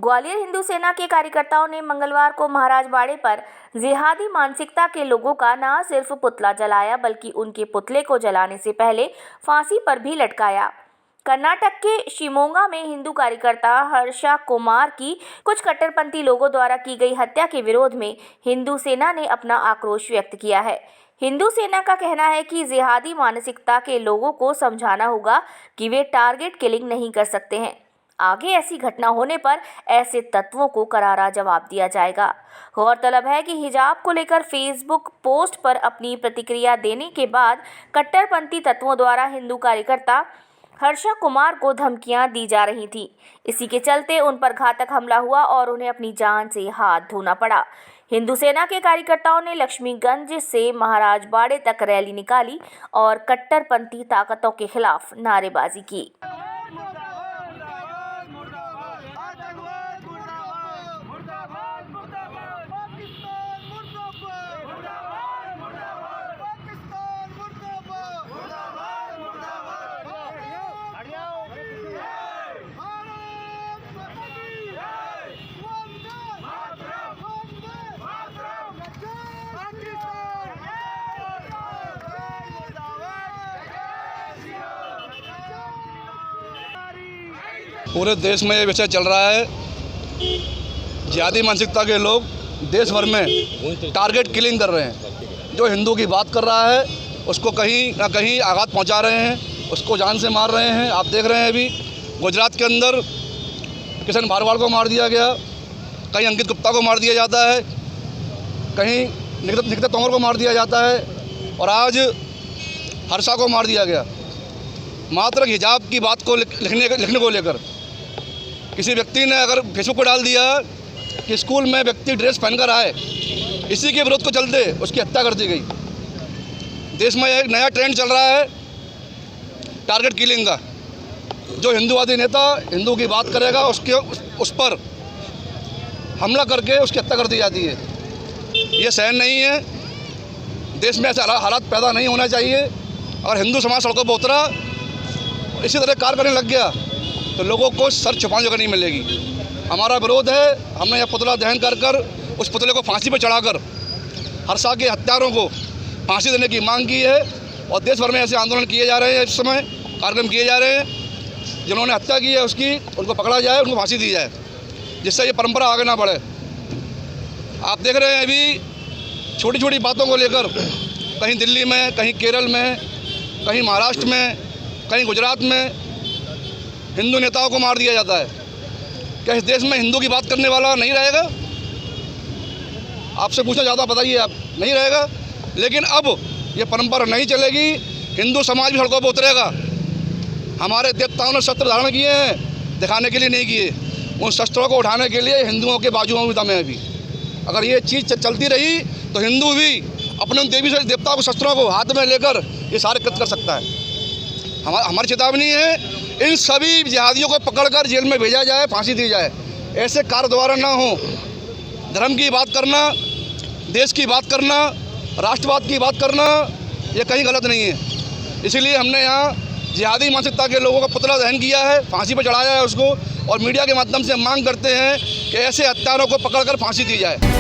ग्वालियर हिंदू सेना के कार्यकर्ताओं ने मंगलवार को महाराज बाड़े पर जिहादी मानसिकता के लोगों का न सिर्फ पुतला जलाया बल्कि उनके पुतले को जलाने से पहले फांसी पर भी लटकाया। कर्नाटक के शिमोगा में हिंदू कार्यकर्ता हर्षा कुमार की कुछ कट्टरपंथी लोगों द्वारा की गई हत्या के विरोध में हिंदू सेना ने अपना आक्रोश व्यक्त किया है। हिंदू सेना का कहना है कि जिहादी मानसिकता के लोगों को समझाना होगा कि वे टारगेट किलिंग नहीं कर सकते हैं। आगे ऐसी घटना होने पर ऐसे तत्वों को करारा जवाब दिया जाएगा। गौरतलब है कि हिजाब को लेकर फेसबुक पोस्ट पर अपनी प्रतिक्रिया देने के बाद कट्टरपंथी तत्वों द्वारा हिंदू कार्यकर्ता हर्षा कुमार को धमकियां दी जा रही थी। इसी के चलते उन पर घातक हमला हुआ और उन्हें अपनी जान से हाथ धोना पड़ा। हिंदू सेना के कार्यकर्ताओं ने लक्ष्मीगंज से महाराज बाड़े तक रैली निकाली और कट्टरपंथी ताकतों के खिलाफ नारेबाजी की। पूरे देश में ये विषय चल रहा है। जिहादी मानसिकता के लोग देश भर में टारगेट किलिंग कर रहे हैं। जो हिंदू की बात कर रहा है उसको कहीं ना कहीं आघात पहुंचा रहे हैं, उसको जान से मार रहे हैं। आप देख रहे हैं अभी गुजरात के अंदर किशन भारवाल को मार दिया गया, कहीं अंकित गुप्ता को मार दिया जाता है, कहीं निकिता तोमर को मार दिया जाता है और आज हर्षा को मार दिया गया। मात्र हिजाब की बात को लिखने को लेकर किसी व्यक्ति ने अगर फेसबुक पर डाल दिया कि स्कूल में व्यक्ति ड्रेस पहनकर आए, इसी के विरोध को चलते उसकी हत्या कर दी गई। देश में एक नया ट्रेंड चल रहा है टारगेट किलिंग का। जो हिंदूवादी नेता हिंदू की बात करेगा उस पर हमला करके उसकी हत्या कर दी जाती है। ये सहन नहीं है। देश में ऐसे हालात पैदा नहीं होना चाहिए। अगर हिंदू समाज सड़कों पर उतरा, इसी तरह कार्य करने लग गया तो लोगों को सर छुपाने जगह नहीं मिलेगी। हमारा विरोध है। हमने यह पुतला दहन कर उस पुतले को फांसी पर चढ़ाकर हर्षा के हत्यारों को फांसी देने की मांग की है और देश भर में ऐसे आंदोलन किए जा रहे हैं। इस समय कार्यक्रम किए जा रहे हैं। जिन्होंने हत्या की है उसकी उनको पकड़ा जाए, उनको फांसी दी जाए, जिससे ये परंपरा आगे ना बढ़े। आप देख रहे हैं अभी छोटी छोटी बातों को लेकर कहीं दिल्ली में, कहीं केरल में, कहीं महाराष्ट्र में, कहीं गुजरात में हिंदू नेताओं को मार दिया जाता है। क्या इस देश में हिंदू की बात करने वाला नहीं रहेगा? आपसे पूछना ज़्यादा बताइए, आप नहीं रहेगा। लेकिन अब ये परंपरा नहीं चलेगी। हिंदू समाज भी सड़कों पर उतरेगा। हमारे देवताओं ने शस्त्र धारण किए हैं, दिखाने के लिए नहीं किए। उन शस्त्रों को उठाने के लिए हिंदुओं के बाजुओं में दम है अभी। अगर ये चीज़ चलती रही तो हिंदू भी अपने देवी से देवताओं को शस्त्रों को हाथ में लेकर ये सारे कृत्य कर सकता है। हमारी चेतावनी है, इन सभी जिहादियों को पकड़कर जेल में भेजा जाए, फांसी दी जाए। ऐसे कार्य दोबारा ना हो। धर्म की बात करना, देश की बात करना, राष्ट्रवाद की बात करना, ये कहीं गलत नहीं है। इसलिए हमने यहाँ जिहादी मानसिकता के लोगों का पुतला दहन किया है, फांसी पर चढ़ाया है उसको, और मीडिया के माध्यम से मांग करते हैं कि ऐसे हत्यारों को पकड़कर फांसी दी जाए।